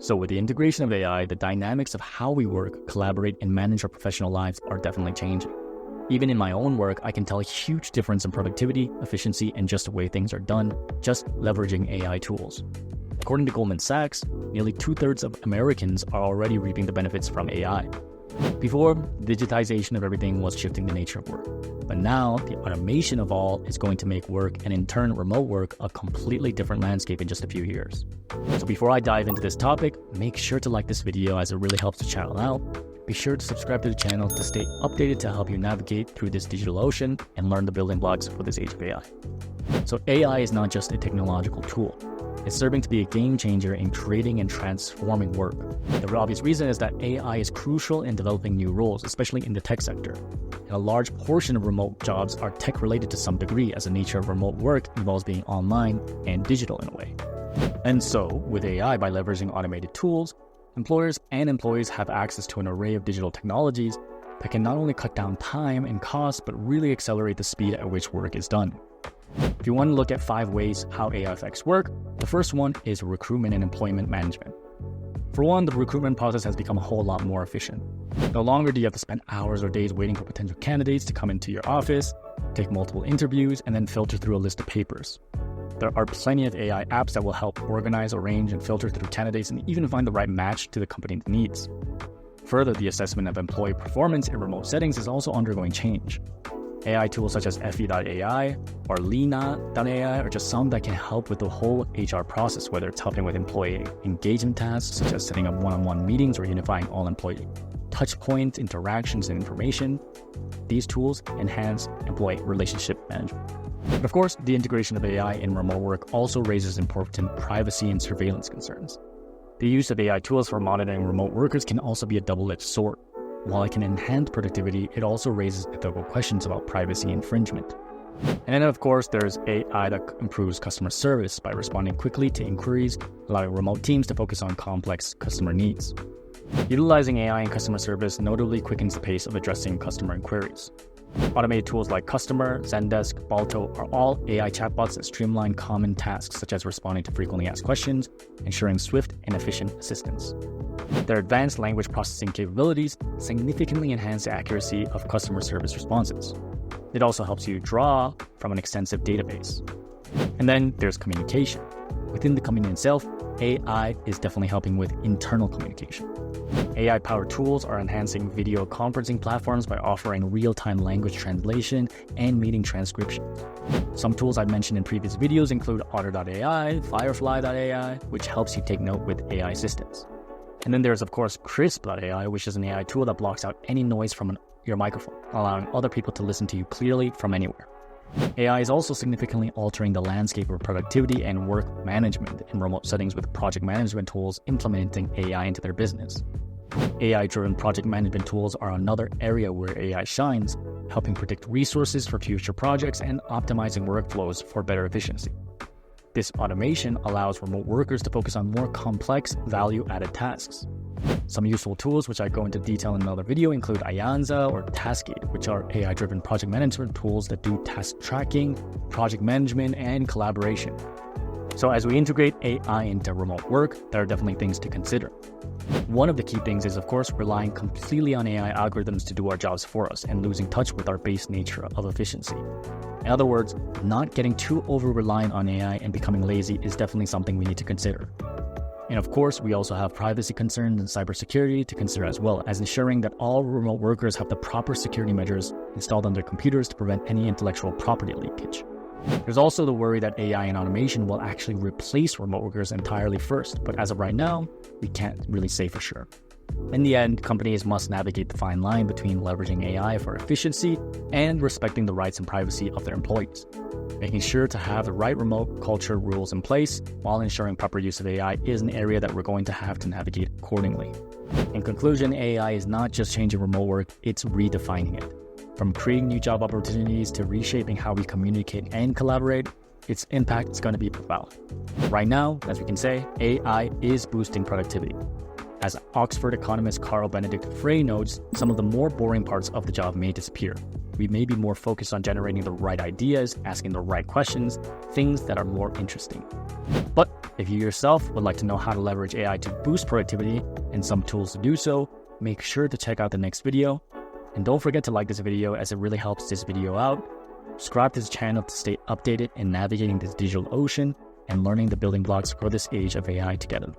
So with the integration of AI, the dynamics of how we work, collaborate, and manage our professional lives are definitely changing. Even in my own work, I can tell a huge difference in productivity, efficiency, and just the way things are done, just leveraging AI tools. According to Goldman Sachs, nearly 2/3 of Americans are already reaping the benefits from AI. Before, digitization of everything was shifting the nature of work. But now, the automation of all is going to make work, and in turn, remote work, a completely different landscape in just a few years. So before I dive into this topic, make sure to like this video as it really helps the channel out. Be sure to subscribe to the channel to stay updated to help you navigate through this digital ocean and learn the building blocks for this age of AI. So AI is not just a technological tool. It's serving to be a game changer in creating and transforming work. The obvious reason is that AI is crucial in developing new roles, especially in the tech sector. And a large portion of remote jobs are tech related to some degree, as the nature of remote work involves being online and digital in a way. And so, with AI, by leveraging automated tools, employers and employees have access to an array of digital technologies that can not only cut down time and costs, but really accelerate the speed at which work is done. If you want to look at 5 ways how AI affects work, the first one is recruitment and employment management. For one, the recruitment process has become a whole lot more efficient. No longer do you have to spend hours or days waiting for potential candidates to come into your office, take multiple interviews, and then filter through a list of papers. There are plenty of AI apps that will help organize, arrange, and filter through candidates and even find the right match to the company's needs. Further, the assessment of employee performance in remote settings is also undergoing change. AI tools such as Fireflies.ai or Leena AI are just some that can help with the whole HR process, whether it's helping with employee engagement tasks, such as setting up one-on-one meetings or unifying all employee touch points, interactions, and information. These tools enhance employee relationship management. But of course, the integration of AI in remote work also raises important privacy and surveillance concerns. The use of AI tools for monitoring remote workers can also be a double-edged sword. While it can enhance productivity, it also raises ethical questions about privacy infringement. And then, of course, there's AI that improves customer service by responding quickly to inquiries, allowing remote teams to focus on complex customer needs. Utilizing AI in customer service notably quickens the pace of addressing customer inquiries. Automated tools like Customer, Zendesk, Balto are all AI chatbots that streamline common tasks such as responding to frequently asked questions, ensuring swift and efficient assistance. Their advanced language processing capabilities significantly enhance the accuracy of customer service responses. It also helps you draw from an extensive database. And then there's communication. Within the company itself, AI is definitely helping with internal communication. AI-powered tools are enhancing video conferencing platforms by offering real-time language translation and meeting transcription. Some tools I've mentioned in previous videos include Otter.ai, Firefly.ai, which helps you take note with AI assistants. And then there's, of course, Crisp.ai, which is an AI tool that blocks out any noise from your microphone, allowing other people to listen to you clearly from anywhere. AI is also significantly altering the landscape of productivity and work management in remote settings with project management tools implementing AI into their business. AI-driven project management tools are another area where AI shines, helping predict resources for future projects and optimizing workflows for better efficiency. This automation allows remote workers to focus on more complex, value-added tasks. Some useful tools, which I go into detail in another video, include Ayanza or Taskade, which are AI-driven project management tools that do task tracking, project management, and collaboration. So as we integrate AI into remote work, there are definitely things to consider. One of the key things is, of course, relying completely on AI algorithms to do our jobs for us and losing touch with our base nature of efficiency. In other words, not getting too over-reliant on AI and becoming lazy is definitely something we need to consider. And of course, we also have privacy concerns and cybersecurity to consider as well, as ensuring that all remote workers have the proper security measures installed on their computers to prevent any intellectual property leakage. There's also the worry that AI and automation will actually replace remote workers entirely first, but as of right now, we can't really say for sure. In the end, companies must navigate the fine line between leveraging AI for efficiency and respecting the rights and privacy of their employees. Making sure to have the right remote culture rules in place while ensuring proper use of AI is an area that we're going to have to navigate accordingly. In conclusion, AI is not just changing remote work, it's redefining it. From creating new job opportunities to reshaping how we communicate and collaborate, its impact is going to be profound. Right now, as we can say, AI is boosting productivity. As Oxford economist Carl Benedict Frey notes, some of the more boring parts of the job may disappear. we may be more focused on generating the right ideas, asking the right questions, things that are more interesting. But if you yourself would like to know how to leverage AI to boost productivity and some tools to do so, make sure to check out the next video. And don't forget to like this video as it really helps this video out. Subscribe to this channel to stay updated in navigating this digital ocean and learning the building blocks for this age of AI together.